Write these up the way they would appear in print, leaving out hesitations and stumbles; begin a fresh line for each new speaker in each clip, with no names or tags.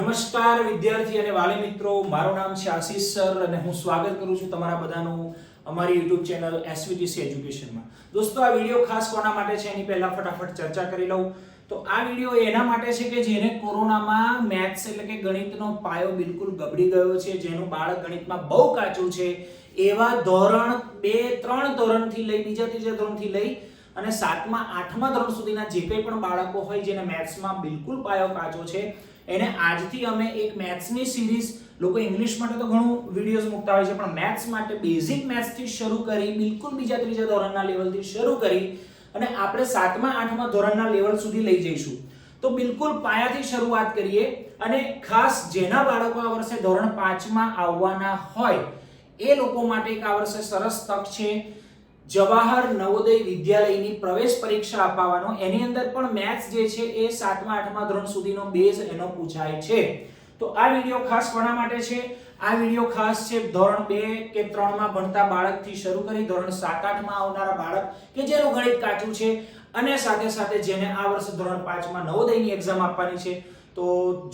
નમસ્કાર વિદ્યાર્થી અને વાલી મિત્રો, મારું નામ છે આશીષ સર અને હું સ્વાગત કરું છું તમારા બધાનું અમારી YouTube ચેનલ SVTC એજ્યુકેશનમાં. દોસ્તો, આ વિડિયો ખાસ કોના માટે છે એની પહેલા ફટાફટ ચર્ચા કરી લઉં. તો આ વિડિયો એના માટે છે કે જેને કોરોનામાં મેથ્સ એટલે કે ગણિતનો પાયો બિલકુલ ગબડી ગયો છે, જેનું બાળક ગણિતમાં બહુ કાચું છે, એવા ધોરણ 2, 3 ધોરણથી લઈ બીજા ત્રીજા ધોરણથી લઈ અને 7મા 8મા ધોરણ સુધીના જે કંઈ પણ બાળકો હોય જેને મેથ્સમાં બિલકુલ પાયો કાચો છે, એને આજથી અમે એક મેથ્સની સિરીઝ, લોકો ઇંગ્લિશ માટે તો ઘણું વિડિયોઝ મૂકતા હોય છે, પણ મેથ્સ માટે બેઝિક મેથ્સથી શરૂ કરી બિલકુલ બીજા ત્રીજા ધોરણના લેવલથી શરૂ કરી અને આપણે 7મા 8મા ધોરણના લેવલ સુધી લઈ જઈશું. તો બિલકુલ પાયાથી શરૂઆત કરીએ અને ખાસ જેના બાળકો આ વર્ષે ધોરણ 5માં આવવાના હોય એ લોકો માટે એક આ વર્ષે સરસ તક છે જવાહર નવોદય વિદ્યાલયની પ્રવેશ પરીક્ષા અપાવવાનો. એની અંદર પણ મેથ્સ જે છે એ 7મા 8મા ધોરણ સુધીનો બેઝ એનો પૂછાય છે. તો આ વિડિયો ખાસ કોના માટે છે? આ વિડિયો ખાસ છે ધોરણ 2 કે 3માં ભણતા બાળકથી શરૂ કરી ધોરણ 7 8માં આવનારા બાળક કે જેનું ગણિત કાચું છે અને સાથે સાથે જેને આ વર્ષે ધોરણ 5માં નવોદયની એક્ઝામ આપવાની છે. તો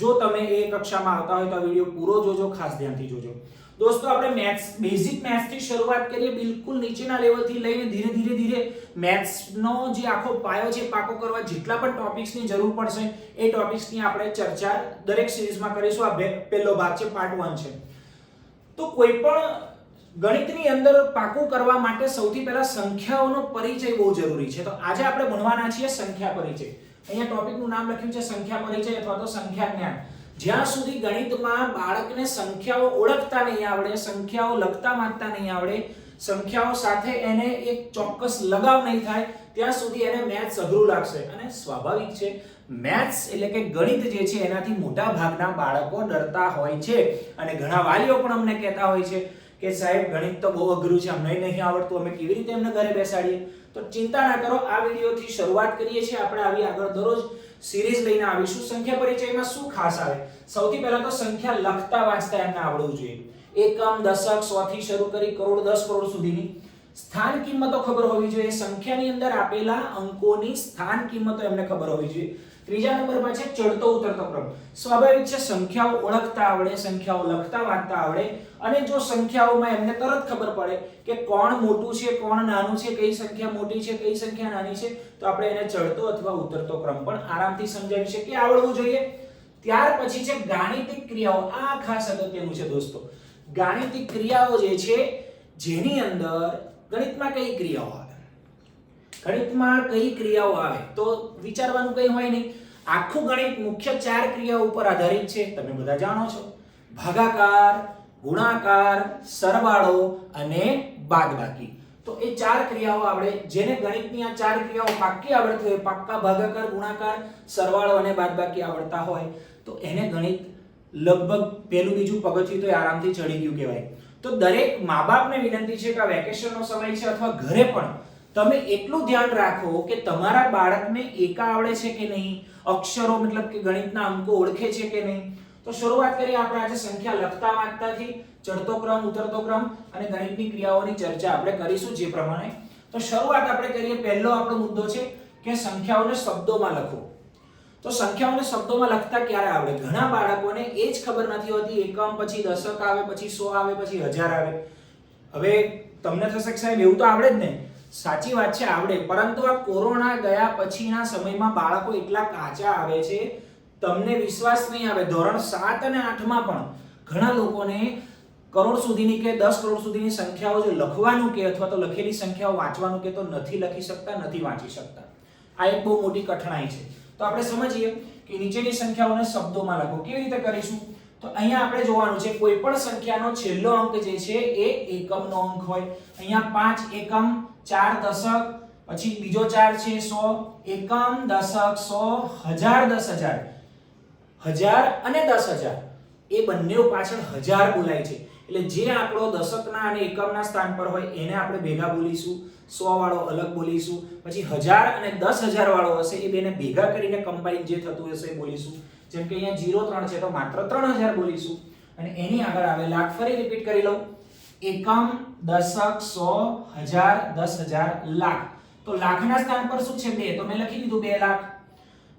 જો તમે એ કક્ષામાં આવતા હોય તો આ વિડિયો પૂરો જોજો, ખાસ ધ્યાનથી જોજો. દોસ્તો, આપણે મેથ્સ બેઝિક મેથ્સથી શરૂઆત કરીએ, બિલકુલ નીચેના લેવલથી લઈને ધીરે મેથ્સનો જે આખો પાયો છે પાકો કરવા જેટલા પણ ટોપિક્સની જરૂર પડશે એ ટોપિક્સની આપણે ચર્ચા દરેક સિરીઝમાં કરીશું. આ પહેલો ભાગ છે, પાર્ટ 1 છે. તો કોઈ પણ ગણિતની અંદર પાકું કરવા માટે સૌથી પહેલા સંખ્યાઓનો પરિચય બહુ જરૂરી છે. તો આજે આપણે ભણવાના છીએ સંખ્યા પરિચય. અહીંયા ટોપિકનું નામ લખ્યું છે સંખ્યા પરિચય અથવા તો સંખ્યા જ્ઞાન. જ્યાં સુધી ગણિતમાં બાળકને સંખ્યાઓ ઓળખતા નહીં આવડે, સંખ્યાઓ લખતા વાંચતા નહીં આવડે, સંખ્યાઓ સાથે એને એક ચોક્કસ લગાવ નહીં થાય, ત્યાં સુધી એને મેથ્સ અઘરું લાગશે. અને સ્વાભાવિક છે, મેથ્સ એટલે કે ગણિત જે છે એનાથી મોટા ભાગના બાળકો ડરતા હોય છે. અને ઘણા વાલીઓ પણ અમને કહેતા હોય છે કે સાહેબ ગણિત તો બહુ અઘરું છે, અમને નહીં આવડતું, અમે કેવી રીતે એમને ઘરે બેસાડીએ? તો ચિંતા ના કરો, આ વિડિયોથી શરૂઆત કરીએ છીએ આપણે. આવી આગળ દરરોજ સિરીઝ લઈને આવીશું. સંખ્યા પરિચયમાં શું ખાસ આવે? સૌથી પહેલા તો સંખ્યા લખતા વાંચતા એમને આવડવું જોઈએ. એકમ, દશક, 100 થી શરૂ કરી કરોડ, 10 કરોડ સુધીની સ્થાન કિંમતો ખબર હોવી જોઈએ. સંખ્યાની અંદર આપેલા અંકોની સ્થાન કિંમતો એમને ખબર હોવી જોઈએ. ત્રીજા નંબરમાં છે ચડતો ઉતરતો ક્રમ. સ્વાભાવિક છે, સંખ્યાઓ ઓળખતા આવડે, સંખ્યાઓ લખતા વાંચતા આવડે અને જો સંખ્યાઓમાં એમને તરત ખબર પડે કે કોણ મોટું છે, કોણ નાનું છે, કઈ સંખ્યા મોટી છે, કઈ સંખ્યા નાની છે, તો આપણે એને ચડતો અથવા ઉતરતો ક્રમ પણ આરામથી સમજાવી શકીએ, આવડવું જોઈએ. ત્યાર પછી છે ગાણિતિક ક્રિયાઓ. આ ખાસ અગત્યનું છે દોસ્તો. ગાણિતિક ક્રિયાઓ જે છે જેની અંદર ગણિતમાં કઈ ક્રિયાઓ આવે, ગણિતમાં કઈ ક્રિયાઓ આવે તો વિચારવાનું કંઈ હોય નહીં. આખું ગણિત મુખ્ય 4 ક્રિયાઓ ઉપર આધારિત છે, તમે બધા જાણો છો: ભાગાકાર, ગુણાકાર, સરવાળો અને બાદબાકી. તો એ 4 ક્રિયાઓ આપણે જેને ગણિતની આ 4 ક્રિયાઓ પાક્કી આવડતી હોય, પાક્કા ભાગાકાર, ગુણાકાર, સરવાળો અને બાદબાકી આવડતા હોય તો એને ગણિત લગભગ પહેલું બીજું પગથિયું તો આરામથી ચડી ગયું કહેવાય. તો દરેક મા-બાપને વિનંતી છે કે આ વેકેશનનો સમય છે અથવા ઘરે પણ તમે એટલું ધ્યાન રાખો કે તમારા બાળકને એકા આવડે છે કે નહીં, અક્ષરો મતલબ કે ગણિતના અંકો ઓળખે છે કે નહીં. તો શરૂઆત કરીએ આપણે આજે સંખ્યા લખતા વાંચતાથી. ચડતો ક્રમ, ઉતરતો ક્રમ અને ગણિતની ક્રિયાઓની ચર્ચા આપણે કરીશું જે પ્રમાણે. તો શરૂઆત આપણે કરીએ. પહેલો આપણો મુદ્દો છે કે સંખ્યાઓને શબ્દોમાં લખો. તો સંખ્યાઓને શબ્દોમાં લખતા ક્યારે આવડે? ઘણા બાળકોને એ જ ખબર નથી હોતી. એકમ, પછી દશક આવે, પછી 100 આવે, પછી 1000 આવે. હવે તમને થશે કે સાહેબ એવું તો આવડે જ ને. સાચી વાત છે, આવડે, પરંતુ આ કોરોના ગયા પછીના સમયમાં બાળકો એટલા કાચા આવે છે, તમને વિશ્વાસ નહીં આવે. ધોરણ 7 અને 8માં પણ ઘણા લોકોને કરોડ સુધીની કે 10 કરોડ સુધીની સંખ્યાઓ જો લખવાનું કે અથવા તો લખેલી સંખ્યાઓ વાંચવાનું કે તો નથી લખી શકતા, નથી વાંચી શકતા. આ એક બહુ મોટી કઠણાઈ છે. તો આપણે સમજીએ કે નીચેની સંખ્યાઓને શબ્દોમાં લખો. કેવી રીતે કરીશું? તો અહીંયા આપણે જોવાનું છે કોઈ પણ સંખ્યાનો છેલ્લો અંક જે છે એ એકમનો અંક હોય. અહીંયા 5 એકમ, 4 દશક, પછી બીજો 4 છે 100. એકમ, દશક, 100, 1000, 10000. 1000 અને 10000 એ બંને પાછળ 1000 બોલાય છે. એટલે જે આંકડો દશકના અને એકમના સ્થાન પર હોય એને આપણે ભેગા બોલીશું, 100 વાળો અલગ બોલીશું, પછી 1000 અને 10000 વાળો હશે એ બેને ભેગા કરીને કમ્બાઈન જે થતું હશે એ બોલીશું. જેમ કે અહીંયા 03 છે તો માત્ર 3000 બોલીશું. અને એની આગળ આવે લાખ. ફરી રિપીટ કરી લઉં: એકમ, દશક, 100, 1000, 10000, લાખ. તો લાખના સ્થાન પર શું છે? 2. તો મેં લખી દીધું 2 લાખ.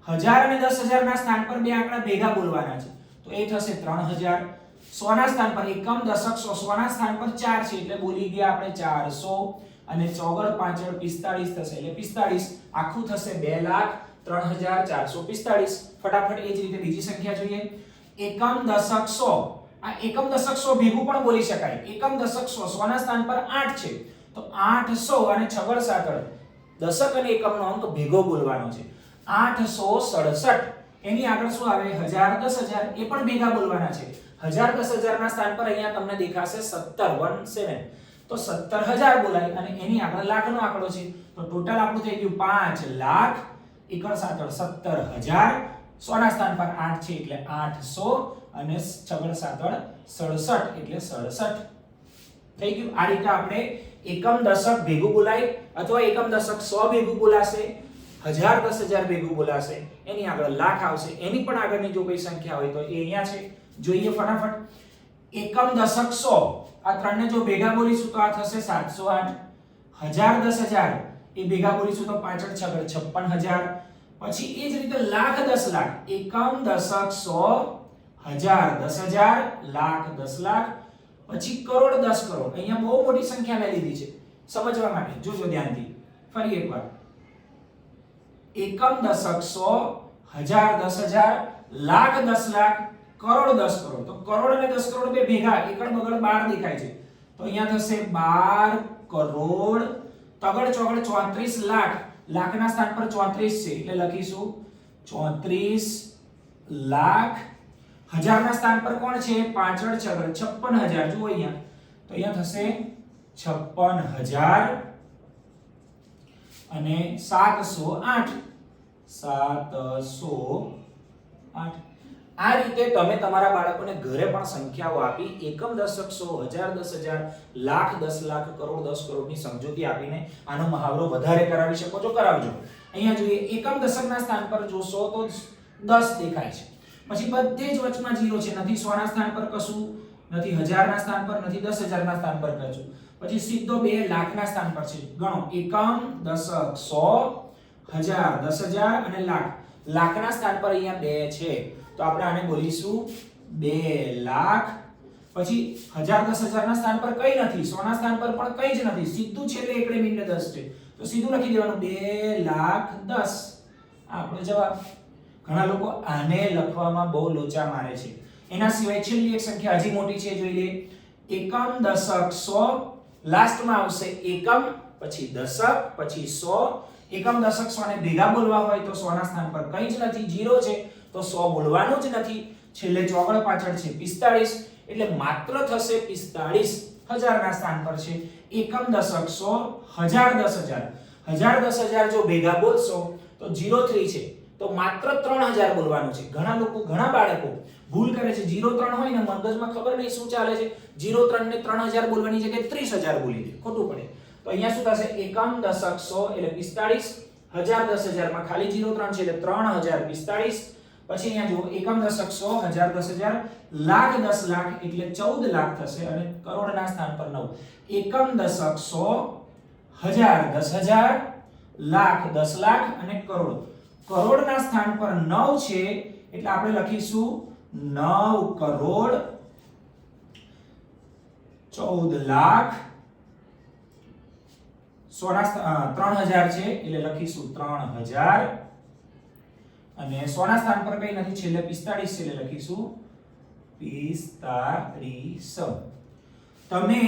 1000 અને 10000 ના સ્થાન પર બે આંકડા ભેગા બોલવાના છે. તો એ થશે 3000. 100 ના સ્થાન પર એકમ દશક 100 ના સ્થાન પર 4 છે એટલે બોલી ગયા આપણે 400 અને 4 5 45 થશે એટલે 45 આખું થશે 2,03,445. ફટાફટ એ જ રીતે બીજી સંખ્યા જોઈએ. એકમ દશક 100. આ એકમ દશક 100 ભેગું પણ બોલી શકાય. એકમ દશક 100 ના સ્થાન પર 8 છે તો 800 અને છગડ સાકળ દશક અને એકમનો અંક ભેગો બોલવાનો છે. 867. એની આગળ શું આવે 1000 10000 એ પણ ભેગા બોલવાના છે. 1000 10000 ના સ્થાન પર અહીંયા તમને દેખાશે 17 તો 17000 બોલાય અને એની આગળ લાખનો આંકડો છે તો ટોટલ આપણું થઈ ગયું 5 લાખ. એકડ સાકળ 17000. 100 ના સ્થાન પર 8 છે એટલે 800 અને છગડ સાકળ 67 એટલે 67 થઈ ગયું. આ રીતે આપણે એકમ દશક ભેગું બોલાય અથવા એકમ દશક 100 ભેગું બોલાશે, 1000 10000 ભેગું બોલાશે, એની આગળ લાખ આવશે, એની પણ આગળની જો કોઈ સંખ્યા હોય તો એ અહીંયા છે. જોઈએ ફટાફટ. એકમ દશક 100 આ ત્રણને જો ભેગા બોલીશું તો આ થશે 708. 1000 10000 એ ભેગા બોલીશું તો 5 6 56000. પછી એ જ રીતે લાખ 10 લાખ. એકમ દશક 100, 1000 10000, લાખ 10 લાખ, પછી કરોડ 10 કરોડ. અહીંયા બહુ મોટી સંખ્યા મેં લીધી છે સમજવા માટે. જોજો ધ્યાનથી ફરી એકવાર. એકમ દશક 100, 1000 10000, લાખ 10 લાખ, કરોડ 10 કરોડ. તો કરોડ અને 10 કરોડ બે ભેગા એકડ બગડ 12 દેખાય છે તો અહીંયા થશે 12 કરોડ. તગડ ચોગડ 34 લાખ. લાખના સ્થાન પર 34 છે એટલે લખીશું 34 લાખ. 1000 ના સ્થાન પર કોણ છે 5 6 56000. જુઓ અહીંયા તો અહીંયા થશે 56000 અને 708. 708. આ રીતે તમે તમારા બાળકોને ઘરે પણ સંખ્યાઓ આપી એકમ દશક 100, 1000 10000, લાખ 10 લાખ, કરોડ 10 કરોડની સમજૂતી આપીને આનો મહાવરો વધારે કરાવી શકો છો, કરાવજો. અહીંયા જોઈએ એકમ દશકના સ્થાન પર જોશો તો 10 દેખાય છે. પછી બધે જ વચમાં 0 છે. નથી 100 ના સ્થાન પર કશું, નથી 1000 ના સ્થાન પર, નથી 10000 ના સ્થાન પર કશું. પછી સીધો 2 લાખના સ્થાન પર છે. ગણો એકમ દશક 100, 1000 10000 અને લાખ. લાખના સ્થાન પર અહીંયા 2 છે તો આપણે આને બોલીશું 2 લાખ. પછી 1000 10000 ના સ્થાન પર કઈ નથી, 100 ના સ્થાન પર પણ કઈ જ નથી, સીધું છેલ્લે એકડે મીંડે 10 છે તો સીધું લખી દેવાનું 2 લાખ 10. આપણો જવાબ. ઘણા લોકો આને લખવામાં બહુ લોચા મારે છે. એના સિવાય છેલ્લી એક સંખ્યા હજી મોટી છે, જોઈ લે. એકમ દશક 100, લાસ્ટમાં આવશે એકમ, પછી દશક, પછી 100. એકમ દશક 100 ને ભેગા બોલવા હોય તો 100 ના સ્થાન પર કંઈ જ નથી, 0 છે તો 100 બોલવાનું જ નથી. છેલ્લે ચોગડ પાછળ છે 45 એટલે માત્ર થશે 45. 1000 ના સ્થાન પર છે. એકમ દશક 100, 1000 10000. 1000 10000 જો ભેગા બોલશો તો 03 છે તો માત્ર 3000 બોલવાનું છે. ઘણા લોકો, ઘણા બાળકો ભૂલ કરે છે. 03 હોય ને મગજમાં ખબર નહીં શું ચાલે છે, 03 ને 3000 બોલવાની જગ્યાએ 30000 બોલી દે, ખોટું પડે. તો અહીંયા શું થશે એકમ દશક 100 એટલે 45. 1000 10000 માં ખાલી 03 છે એટલે 3045. પછી અહીંયા જુઓ એકમ દશક 100, 1000 10000, લાખ 10 લાખ એટલે 14 લાખ થશે અને કરોડના સ્થાન પર 9. એકમ દશક 100, 1000 10000, લાખ 10 લાખ અને કરોડ. કરોડના સ્થાન પર 9 છે એટલે આપણે લખીશું 9 કરોડ 14 લાખ. 3000 છે એટલે લખીશું 3000 અને 100 ના સ્થાન પર કઈ નથી, છેલ્લે 45 છે એટલે લખીશું 45. તમે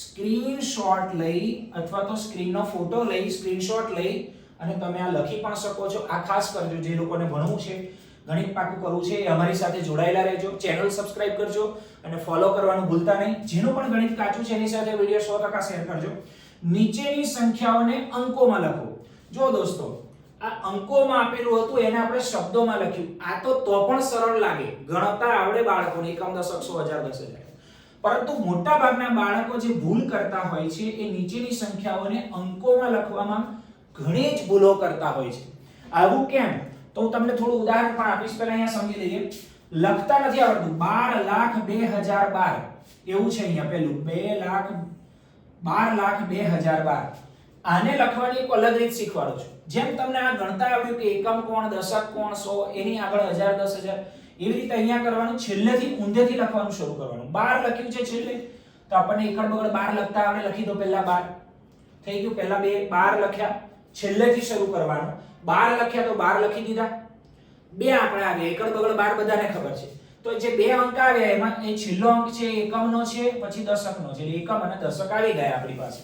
સ્ક્રીનશોટ લઈ અથવા તો સ્ક્રીનનો ફોટો લઈ, સ્ક્રીનશોટ લઈ અને તમે આ લખી પણ શકો છો. આ ખાસ કરજો જે લોકોને ભણવું છે, ગણિત પાકું કરવું છે, એ અમારી સાથે જોડાયેલા રહેજો. ચેનલ સબસ્ક્રાઇબ કરજો અને ફોલો કરવાનું ભૂલતા નહીં. જેનું પણ ગણિત કાચું છે એની સાથે વિડિયો 100% શેર કરજો. નીચેની સંખ્યાઓને અંકોમાં લખો. જો દોસ્તો, આ અંકોમાં આપેલું હતું એને આપણે શબ્દોમાં લખ્યું. આ તો પણ સરળ લાગે, ગણતા આવડે બાળકોને એકમ દશક 100, 1000 10000. પરંતુ મોટા ભાગના બાળકો જે ભૂલ કરતા હોય છે એ નીચેની સંખ્યાઓને અંકોમાં લખવામાં ઘણી જ ભૂલો કરતા હોય છે. આવું કેમ? તો હું તમને થોડું ઉદાહરણ પણ આપીશ. પહેલા અહીંયા સમજી લઈએ. લખતા નથી આવડતું. 12,2012 એવું છે અહીંયા પેલું 12,2012. આને લખવાની એક અલગ રીત શીખવાડું છું. જેમ તમને આ ગણતા આવડ્યું કે એકમ કોણ, દશક કોણ, 100, એની આગળ 1000 10000, એવી રીતે અહીંયા કરવાનું, છેલ્લેથી ઊંધેથી લખવાનું શરૂ કરવાનું. 12 લખ્યું છે છેલ્લે, તો આપણને એકડ બગડ 12 લખતા આવડે. લખી દો પહેલા 12. થઈ ગયું. પહેલા 12 લખ્યા, છેલ્લેથી શરૂ કરવાનું. 12 લખ્યા તો 12 લખી દીધા. બે આંકડા આવ્યા, એકડ બગડ 12 બધાને ખબર છે. તો જે બે અંક આવ્યા એમાં એ છેલ્લો અંક છે એકમનો છે, પછી દશકનો છે. એકમ અને દશક આવી ગયા આપણી પાસે.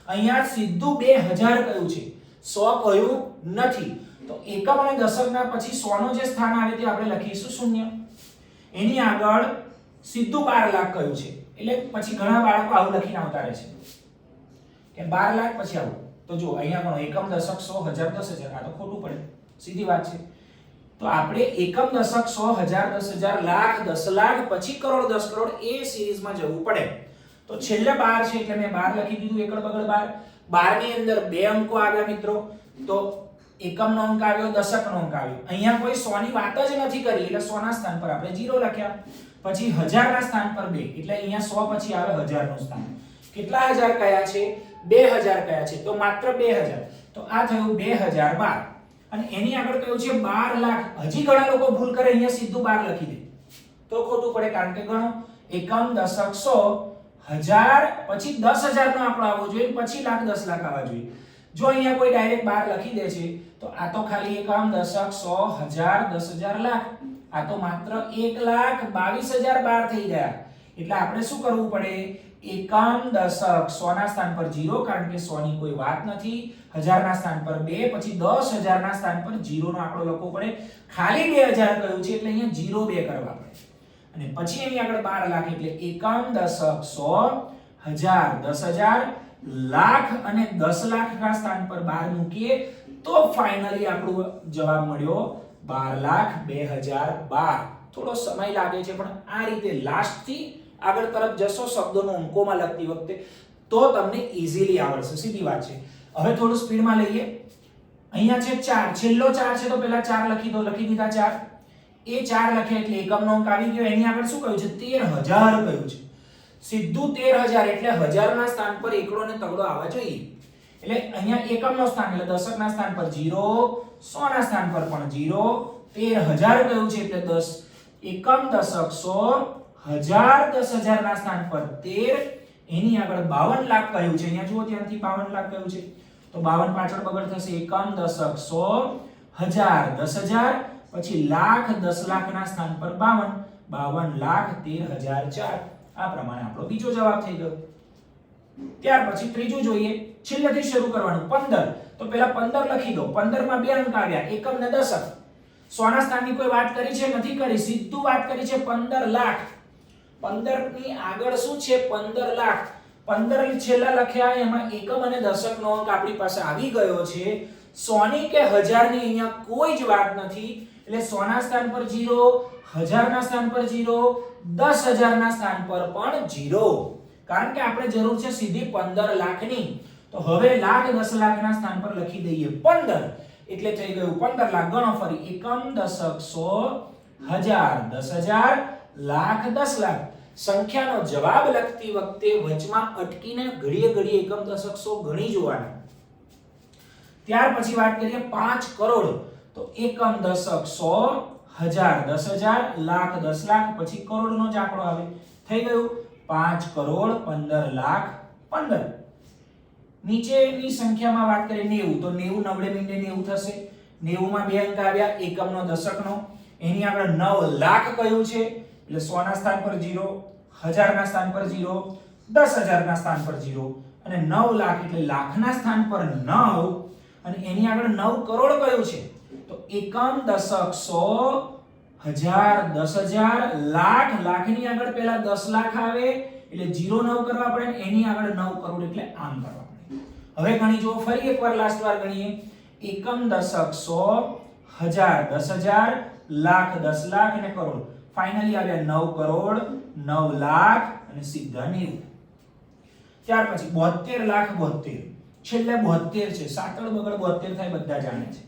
અહીંયા સીધું 2000 કહ્યું છે, 100 કહ્યું નથી. તો એકમ અને દશકના પછી 100 નો જે સ્થાન આવે તે આપણે લખીશું 0. એની આગળ સીધું 12 લાખ કહ્યું છે, એટલે પછી ઘણા બાળકો આવું લખીને આવતા રહે છે કે 12 લાખ પછી આવું. તો જો અહીંયા પણ એકમ દશક 100 1000 10000, આ તો ખોટું પડે, સીધી વાત છે. તો આપણે એકમ દશક 100 1000 10000 લાખ 10 લાખ પછી કરોડ 10 કરોડ એ સિરીઝમાં જવું પડે. તો છેલ્લે 12 છે એટલે મેં 12 લખી દીધું. એકડ બગડ 12. 12 ની અંદર બે અંકો આવ્યા મિત્રો. તો એકમનો અંક આવ્યો, દશકનો અંક આવ્યો. અહીંયા કોઈ 100 ની વાત જ નથી કરી એટલે 100 ના સ્થાન પર આપણે 0 લખ્યા. પછી 1000 ના સ્થાન પર 2 એટલે અહીંયા 100 પછી આવે 1000 નું સ્થાન. કેટલા હજાર કયા છે? 2000 કયા છે? તો માત્ર 2000. તો આ થયું 2012. અને એની આગળ કયું છે 12 લાખ. હજી ઘણા લોકો ભૂલ કરે, અહીંયા સીધું 12 લખી દે તો ખોટું પડે, કારણ કે ગણો એકમ દશક 100 1000 પછી 10000 નો આંકડો આવવો જોઈએ, પછી લાખ 10 લાખ આવવા જોઈએ. જો અહીંયા કોઈ ડાયરેક્ટ 12 લખી દે છે તો આ તો ખાલી એકમ દશક 100 1000 10000 લાખ, આ તો માત્ર 1,22,012 થઈ ગયા. એટલે આપણે શું કરવું પડે? એકમ દશક 100 ના સ્થાન પર 0, કારણ કે 100 ની કોઈ વાત નથી. 1000 ના સ્થાન પર 2, પછી 10000 ના સ્થાન પર 0 નો આંકડો લખવો પડે. ખાલી 2000 કહ્યું છે એટલે અહીંયા 0 2 કરવા પડે. અને પછી એની આગળ 12 લાખ એટલે એકમ દશક 100 1000 10000 લાખ અને 10 લાખ ના સ્થાન પર 12 મૂકીએ તો ફાઇનલી આપણો જવાબ મળ્યો 12,02,012. થોડો સમય લાગે છે, પણ આ રીતે લાસ્ટ થી આગળ તરફ જશો શબ્દોનો અંકોમાં લખતી વખતે તો તમને ઈઝીલી આવડશે. સીધી વાત છે. હવે થોડું સ્પીડમાં લઈએ. અહીંયા છે 4, છેલ્લો 4 છે તો પહેલા 4 લખી દો. લખી દીધા 4. એ 4 લખે એટલે એકમનો અંક આવી ગયો. એની આગળ શું કહ્યું છે? 13000 કહ્યું છે. સીધું 13000 એટલે 1000 ના સ્થાન પર એકડો ને તગડો આવવા જોઈએ. એટલે અહીંયા એકમનો સ્થાન એટલે દશકના સ્થાન પર 0, 100 ના સ્થાન પર પણ 0, 13000 કહ્યું છે એટલે 10. એકમ દશક 100 1000 10000 ના સ્થાન પર 13, એની આગળ 52 લાખ કહ્યું છે. અહીંયા જુઓ ત્યાંથી 52 લાખ કહ્યું છે તો 52 પાછળ બગડ થશે. એકમ દશક 100 1000 10000 પછી લાખ 10 લાખ ના સ્થાન પર 52,13,004. આ પ્રમાણે આપણો બીજો જવાબ થઈ ગયો. ત્યાર પછી ત્રીજું જોઈએ. છેલ્લેથી શરૂ કરવાનું. 15 તો પહેલા 15 લખી દો. 15 માં બે અંક આવ્યા, એકમ ને દશક. 100 ના સ્થાનની કોઈ વાત કરી છે? નથી કરી. સીધું વાત કરી છે 15 લાખ. 15 ની આગળ શું છે? 15 લાખ. 15 છેલ્લા લખ્યા, એમાં એકમ અને દશકનો અંક આપણી પાસે આવી ગયો છે. 100 ની કે 1000 ની અહીંયા કોઈ જ વાત નથી. એટલે 100 ના સ્થાન પર 0, 1000 ના સ્થાન પર 0, 10000 ના સ્થાન પર પણ 0. કારણ કે આપણે જરૂર છે સીધી 15 લાખની. તો હવે લાખ 10 લાખ ના સ્થાન પર લખી દઈએ 15, એટલે થઈ ગયું 15 લાખ. ગણો ફરી. એકમ દશક 100 1000 10000 લાખ 10 લાખ. સંખ્યાનો જવાબ લખતી વખતે વચમાં અટકીને ઘડીએ ઘડીએ એકમ દશક 100 ગણી જોવાના. ત્યાર પછી વાત કરીએ 5 કરોડ. તો એકમ દશક 100 1000 10000 લાખ 10 લાખ પછી કરોડનો જ આંકડો આવે. થઈ ગયું 5 કરોડ 15 લાખ 15. નીચેની સંખ્યામાં વાત કરીએ 90 તો 90 નવડે મીંડે 90 થશે. 90 માં બે અંક આવ્યા, એકમનો દશકનો. એની આગળ 9 લાખ કહ્યું છે એટલે 100 ના સ્થાન પર 0, 1000 ના સ્થાન પર 0, 10000 ના સ્થાન પર 0 અને 9 લાખ એટલે લાખના સ્થાન પર 9 અને એની આગળ 9 કરોડ કહ્યું છે. તો એકમ દશક 100 1000 10000 લાખ. લાખની આગળ પહેલા 10 લાખ આવે એટલે 0 9 કરવા પડે, એની આગળ 9 કરોડ એટલે આમ કરવા પડે. હવે ગણી જો ફરી એકવાર લાસ્ટ વાર ગણીએ. એકમ દશક 100 1000 10000 લાખ 10 લાખ અને કરોડ. ફાઇનલી આવ્યા 9 કરોડ 9 લાખ અને સીધા 90. ત્યાર પછી 72 લાખ 72. છેલ્લે 72 છે. સાતડ બગડ 72 થાય બધા જાણે છે.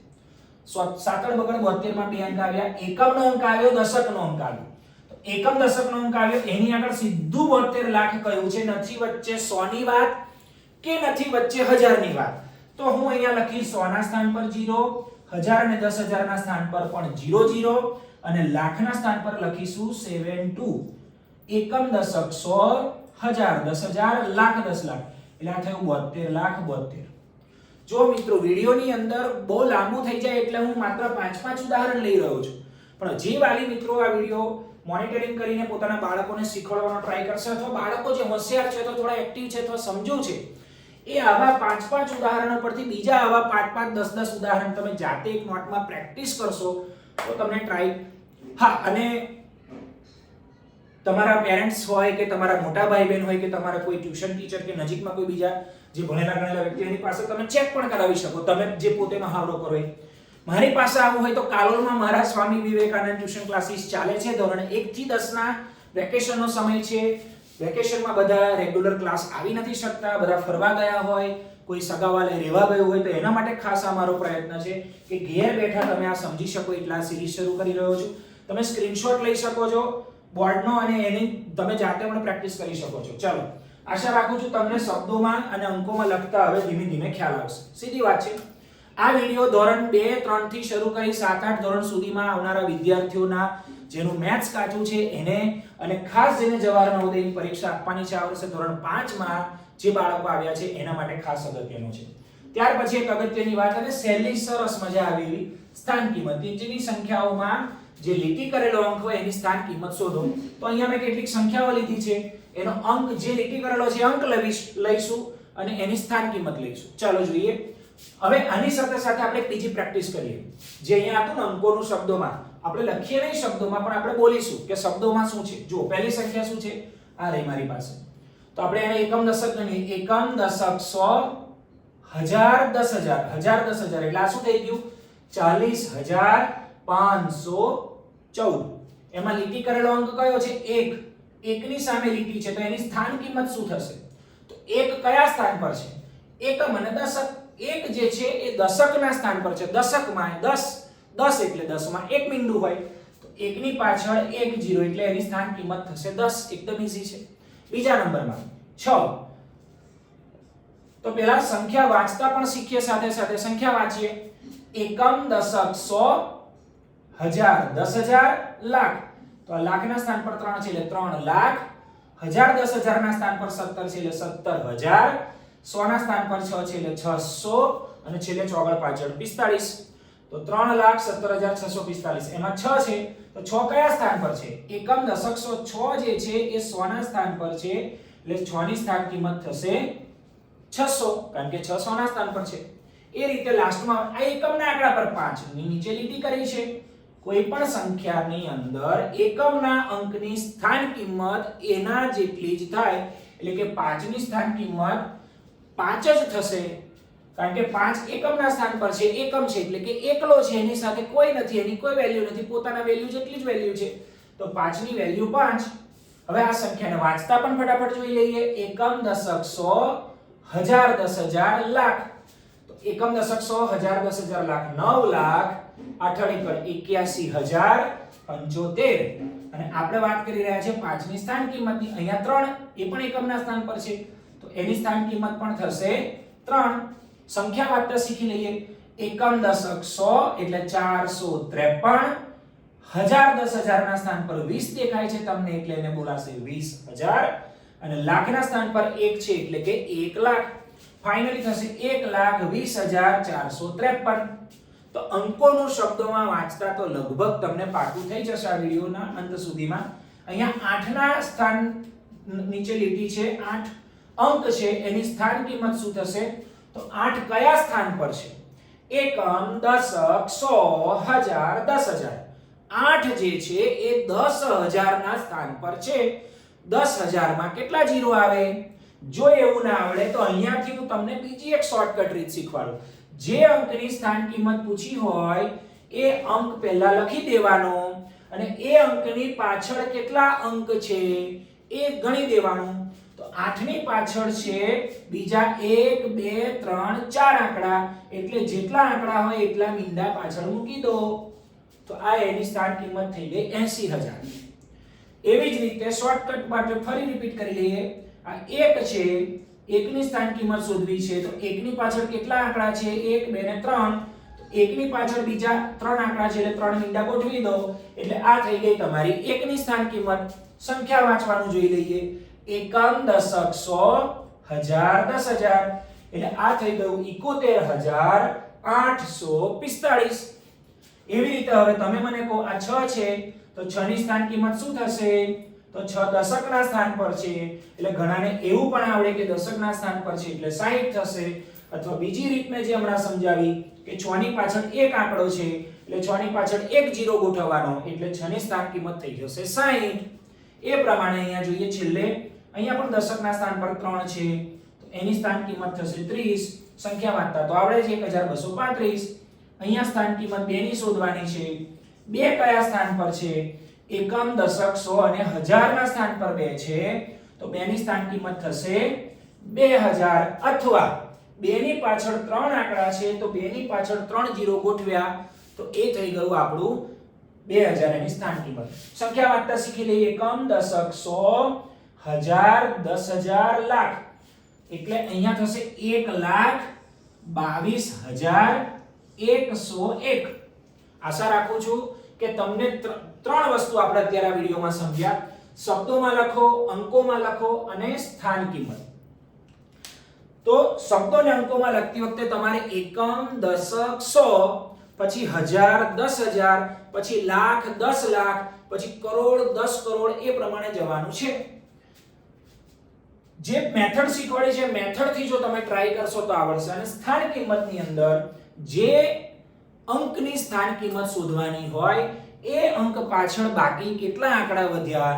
સાતડ બગડ 72 માં બે અંક આવ્યા, એકમનો અંક આવ્યો, દશકનો અંક આવ્યો. તો એકમ દશકનો અંક આવ્યો, એની આગળ સીધું 72 લાખ કહ્યું છે. નથી વચ્ચે 100 ની વાત કે નથી વચ્ચે 1000 ની વાત. તો હું અહીંયા લખીશ 100 ના સ્થાન પર 0, 1000 અને 10000 ના સ્થાન પર પણ 00 અને લાખના સ્થાન પર લખીશું 72 એકમ દશક 100 1000 10000 લાખ 10 લાખ એટલે આ થયું 72 લાખ 72. જો મિત્રો વિડિયોની અંદર બહુ લાંબુ થઈ જાય એટલે હું માત્ર 5 ઉદાહરણ લઈ રહ્યો છું, પણ જે વાલી મિત્રો આ વિડિયો મોનિટરિંગ કરીને પોતાના બાળકોને શીખવાડવાનો ટ્રાય કરશે અથવા બાળકો જે હોશિયાર છે અથવા થોડા એક્ટિવ છે અથવા સમજુ છે એ આવા 5 ઉદાહરણો પરથી બીજા આવા 5 10 ઉદાહરણ તમે જાતે એક નોટમાં પ્રેક્ટિસ કરશો તો તમને ટ્રાય અને તમારા પેરેન્ટ્સ હોય કે તમારા મોટા ભાઈ બહેન હોય કે તમારા કોઈ ટ્યુશન ટીચર કે નજીકમાં કોઈ બીજા જે ભણેલા ગણેલા વ્યક્તિ એની પાસે તમે ચેક પણ કરાવી શકો, તમે જે પોતે મહાવરો કરો. મારી પાસે આવું હોય તો કાલોલમાં મારા સ્વામી વિવેકાનંદ ટ્યુશન ક્લાસીસ ચાલે છે. ધોરણ 1 થી 10 ના વેકેશનનો સમય છે. વેકેશનમાં બધા રેગ્યુલર ક્લાસ આવી નથી શકતા, બધા ફરવા ગયા હોય, કોઈ સગાવાલે રહેવા ગયું હોય, તો એના માટે ખાસ આ મારો પ્રયત્ન છે કે ઘેર બેઠા તમે આ સમજી શકો એટલા સિરીઝ શરૂ કરી રહ્યો છું. તમે સ્ક્રીનશોટ લઈ શકો છો બોર્ડનો અને એની તમે જાતે પણ પ્રેક્ટિસ કરી શકો છો. ચાલો, આશા રાખું છું તમને શબ્દોમાં અને અંકોમાં લખતા હવે ધીમે ધીમે ખ્યાલ આવશે. સીધી વાત છે, આ વિડિયો ધોરણ 2 3 થી શરૂ કરી 7 8 ધોરણ સુધીમાં આવનારા વિદ્યાર્થીઓના જેનું મેથ્સ કાચું છે એને, અને ખાસ જેને જવાહર નવોદયની પરીક્ષા આપવાની છે આ વર્ષે ધોરણ 5 માં જે બાળકો આવ્યા છે એના માટે ખાસ અગત્યનું છે. ત્યાર પછી એક અગત્યની વાત, અને સહેલી સરસ મજા આવેલી સ્થાન કિંમત, જેની સંખ્યાઓમાં જે લીટી કરેલો અંક હોય એની સ્થાન કિંમત શોધો. તો અહીંયા મેં કેટલીક સંખ્યાઓ લીધી છે, એનો અંક જે લીટી કરેલો છે અંક લઈશું અને એની સ્થાન કિંમત લઈશું. ચાલો જોઈએ. હવે આની સાથે સાથે આપણે બીજી પ્રેક્ટિસ કરીએ. જે અહીંયા હતું ને અંકોનું શબ્દોમાં, આપણે લખીએ નહીં શબ્દોમાં પણ આપણે બોલીશું કે શબ્દોમાં શું છે. જો પહેલી સંખ્યા શું છે, આ રહી મારી પાસે, તો આપણે એને એકમ દશક ગણીએ. એકમ દશક 100 1000 10000 1000 10000 એટલે આ શું થઈ ગયું 40514. એમાં લીટી કરેલો અંક કયો છે 1. 1 ની સામે લીટી છે તો એની સ્થાન કિંમત શું થશે? તો 1 કયા સ્થાન પર છે? એકમ અને દશક. 1 જે છે એ દશકના સ્થાન પર છે. દશકમાં 10 એટલે 10 માં 1 બિંદુ હોય તો 1 ની પાછળ 1 0 એટલે એની સ્થાન કિંમત થશે 10. એકદમ ઈઝી છે. બીજા નંબરમાં 6. તો પહેલા સંખ્યા વાંચતા પણ શીખીએ, સાથે સાથે સંખ્યા વાંચીએ. એકમ દશક 100 1000 10000 લાખ. તો આ લાખના સ્થાન પર 3 છે એટલે 3 લાખ. 1000 10000 ના સ્થાન પર 17 છે એટલે 17000. 100 ના સ્થાન પર 6 છે એટલે 600 અને છેલ્લે ચોગડ પાછળ 45. તો 3,17,645 એમાં 6 છે તો 6 કયા સ્થાન પર છે? એકમ દશક 6 જે છે એ 100 ના સ્થાન પર છે એટલે 6 ની સ્થાન કિંમત થશે 600, કારણ કે 6 100 ના સ્થાન પર છે. એ રીતે લાસ્ટમાં આ એકમના આંકડા પર 5 ની નીચે લીટી કરી છે. કોઈ પણ સંખ્યાની અંદર એકમના અંકની સ્થાન કિંમત એના જેટલી જ થાય, એટલે કે 5 ની સ્થાન કિંમત 5 જ થશે, કારણ કે 5 એકમના સ્થાન પર છે. એકમ છે એટલે કે એકલો છે, એની સાથે કોઈ નથી, એની કોઈ વેલ્યુ નથી, પોતાના વેલ્યુ જેટલી જ વેલ્યુ છે, તો 5 ની વેલ્યુ 5. હવે આ સંખ્યાને વાંચતા પણ ફટાફટ જોઈ લઈએ. એકમ દશક 100 1000 10000 લાખ. તો એકમ દશક 100 1000 10000 લાખ 9 લાખ 8,81,075. અને આપણે વાત કરી રહ્યા છે 5 ની સ્થાન કિંમતની. અહીંયા 3 એ પણ એકમના સ્થાન પર છે તો એની સ્થાન કિંમત પણ થશે 3. સંખ્યા વાંચતા શીખી લઈએ. એકમ દશક 100 એટલે 453. 1000 10000 ના સ્થાન પર 20 દેખાય છે તમને એટલે એને બોલાશે 20000. અને લાખના સ્થાન પર 1 છે એટલે કે 1 લાખ. ફાઇનલી થશે 1,20,453. તો અંકોનું શબ્દોમાં વાંચતા તો લગભગ તમને પાકું થઈ જશે આ વિડિયોના અંત સુધીમાં. અહીંયા 8 ના સ્થાન નીચે લીટી છે, 8 અંક છે, એની સ્થાન કિંમત શું થશે? તો 8 કયા સ્થાન પર છે? એકમ દશક 100 1000 10000. 8 જે છે એ 10000 ના સ્થાન પર છે. 10000 માં કેટલા જીરો આવે? જો એવું ના આવડે તો અહીંયાથી હું તમને બીજી એક શોર્ટકટ રીત શીખવાડું. જે અંકની સ્થાન કિંમત પૂછી હોય એ અંક પહેલા લખી દેવાનો અને એ અંકની પાછળ કેટલા અંક છે એ ગણી દેવાનું. તો 8 ની પાછળ છે બીજા 1 2 3 4 આંકડા, એટલે જેટલા આંકડા હોય એટલા મીંડા પાછળ મૂકી દો. તો આ એની સ્થાન કિંમત થઈ ગઈ 80000. એવી જ રીતે શોર્ટકટ માટે ફરી રિપીટ કરી લઈએ. આ 1 છે, 1 ની સ્થાન કિંમત શોધવી છે તો 1 ની પાછળ કેટલા આંકડા છે? 1 2 ને 3, તો એકની પાછળ બીજા 3 આંકડા છે એટલે 3 મીંડા ગોઠવી દો એટલે આ થઈ ગઈ તમારી એકની સ્થાન કિંમત. સંખ્યા વાંચવાનું જોઈ લઈએ. એકમ, દશક, સો, હજાર, 10,000 એટલે આ થઈ ગયું 71,845. એવી રીતે હવે તમે મને કહો આ 6 છે તો 6 ની સ્થાન કિંમત શું થશે? તો 6 દશકના સ્થાન પર છે એટલે ઘણાને એવું પણ આવડે કે દશકના સ્થાન પર છે એટલે 60 થશે. અથવા બીજી રીત મેં જે હમણાં સમજાવી કે 6 ની પાછળ એક આંકડો છે એટલે 6 ની પાછળ એક 0 ગોઠવવાનો એટલે 6 ની સ્થાન કિંમત થઈ જશે 60. એ પ્રમાણે અહીંયા જોઈએ છેલ્લે અહીંયા પણ દશકના સ્થાન પર 3 છે તો એની સ્થાન કિંમત થશે 30. સંખ્યા વાંચતા તો આવડે છે 1235. અહીંયા સ્થાન કિંમત 2 ની શોધવાની છે. 2 કયા સ્થાન પર છે? એકમ, દશક, સો અને હજારના સ્થાન પર 2 છે તો 2 ની સ્થાન કિંમત થશે 2000. અથવા 2 ની પાછળ 3 આંકડા છે તો 2 ની પાછળ 3 0 ગોઠવ્યા તો એ થઈ ગયું આપણું 2000 એની સ્થાન કિંમત. સંખ્યા વાંચતા શીખી લઈએ. એકમ, દશક, સો, હજાર, 10,000, લાખ એટલે અહીંયા થશે 1,22,101. આશા રાખું છું કે તમને ત્રણ વસ્તુ આપણે અત્યારે આ વિડિયોમાં સમજ્યા. શબ્દોમાં લખો, અંકોમાં લખો અને સ્થાન કિંમત. તો શબ્દોને અંકોમાં લખતી વખતે તમારે એકમ, દશક, સો, પછી હજાર, 10,000, પછી લાખ, 10 લાખ, પછી કરોડ, 10 કરોડ એ પ્રમાણે જવાનું છે. જે મેથડ શીખવાડી છે મેથડ થી જો તમે ટ્રાય કરશો તો આવડશે. અને સ્થાન કિંમતની અંદર જે અંકની સ્થાન કિંમત શોધવાની હોય એ અંક પાછળ બાકી કેટલા આંકડા વધ્યા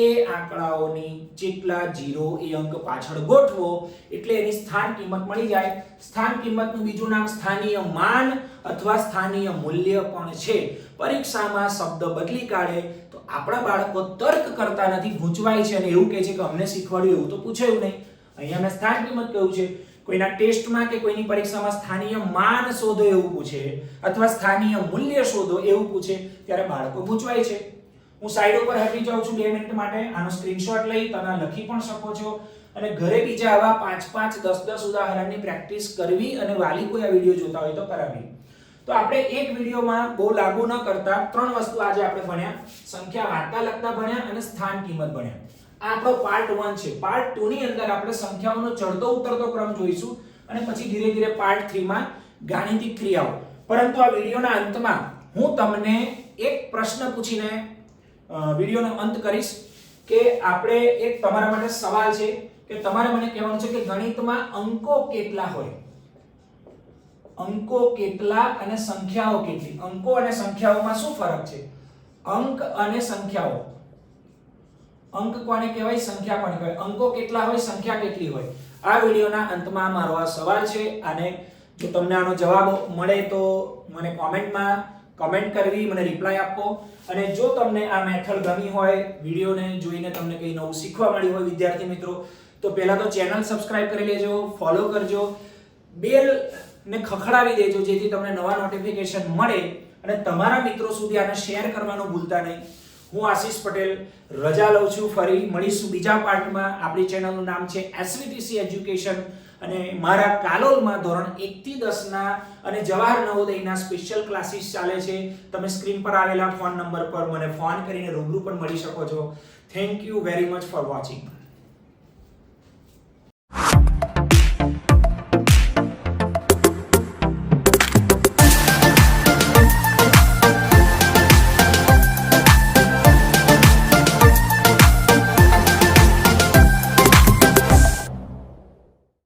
એ આંકડાઓની જેટલા 0 એ અંક પાછળ ગોઠવો એટલે એની સ્થાન કિંમત મળી જાય. સ્થાન કિંમતનું બીજું નામ સ્થાનીય માન અથવા સ્થાનીય મૂલ્ય પણ છે. પરીક્ષામાં શબ્દ બદલી કાઢે તો આપણા બાળકો તર્ક કરતા નથી, ગૂંચવાય છે અને એવું કહે છે કે અમને શીખવાડ્યું એવું તો પૂછાયું નહીં. અહીંયા મેં સ્થાન કિંમત કહ્યું છે. કોઈના ટેસ્ટમાં કે કોઈની પરીક્ષામાં સ્થાનીય માન શોધો એવું પૂછે અથવા સ્થાનીય મૂલ્ય શોધો એવું પૂછે ત્યારે બાળકો ગૂંચવાય છે. હું સાઈડ ઉપર હટી જાઉં છું 2 મિનિટ માટે. આનો સ્ક્રીનશોટ લઈ તમે લખી પણ શકો છો અને ઘરે બીજા આવા 5-5, 10-10 ઉદાહરણની પ્રેક્ટિસ કરવી અને વાલી કોઈ આ વિડિયો જોતા હોય તો કરાવી. તો આપણે એક વિડિયોમાં બહુ લાગુ ન કરતા 3 વસ્તુ આજે આપણે ભણ્યા. સંખ્યા વાંચતા લખતા ભણ્યા અને સ્થાન કિંમત ભણ્યા. આ આપણો પાર્ટ 1 છે. પાર્ટ 2 ની અંદર આપણે સંખ્યાઓનો ચડતો ઉતરતો ક્રમ જોઈશું અને પછી ધીરે ધીરે પાર્ટ 3 માં ગાણિતિક ક્રિયાઓ. પરંતુ આ વિડિયોના અંતમાં હું તમને એક પ્રશ્ન પૂછીને વિડિયોનો અંત કરીશ કે આપણે એક તમારા માટે સવાલ છે કે તમારે મને કહેવાનું છે કે ગણિતમાં અંકો કેટલા હોય? અંકો કેટલા અને સંખ્યાઓ કેટલી? અંકો અને સંખ્યાઓમાં શું ફરક છે? અંક અને સંખ્યાઓ. અંક કોને કહેવાય? સંખ્યા કોને કહેવાય? અંકો કેટલા હોય? સંખ્યા કેટલી હોય? આ વિડિયોના અંતમાં મારો આ સવાલ છે અને જો તમને આનો જવાબ મળે તો મને કોમેન્ટમાં કમેન્ટ કરવી, મને રિપ્લાય આપો. અને જો તમને આ મેથડ ગમી હોય, વિડિયોને જોઈને તમને કંઈ નવું શીખવા મળ્યું હોય વિદ્યાર્થી મિત્રો, તો પહેલા તો ચેનલ સબસ્ક્રાઇબ કરી લેજો, ફોલો કરજો, બેલ ને ખખડાવી દેજો જેથી તમને નવા નોટિફિકેશન મળે અને તમારા મિત્રો સુધી આને શેર કરવાનું ભૂલતા નહીં. હું આશીષ પટેલ રજા લઉં છું. ફરી મળીશું બીજા પાર્ટમાં. આપણી ચેનલનું નામ છે SVTC એજ્યુકેશન અને મારા કાલોલમાં ધોરણ 1 થી 10 ના અને જવાહર નવોદયના સ્પેશિયલ ક્લાસીસ ચાલે છે. તમે સ્ક્રીન પર આવેલા ફોન નંબર પર મને ફોન કરીને રૂબરૂ પણ મળી શકો છો. Thank you very much for watching.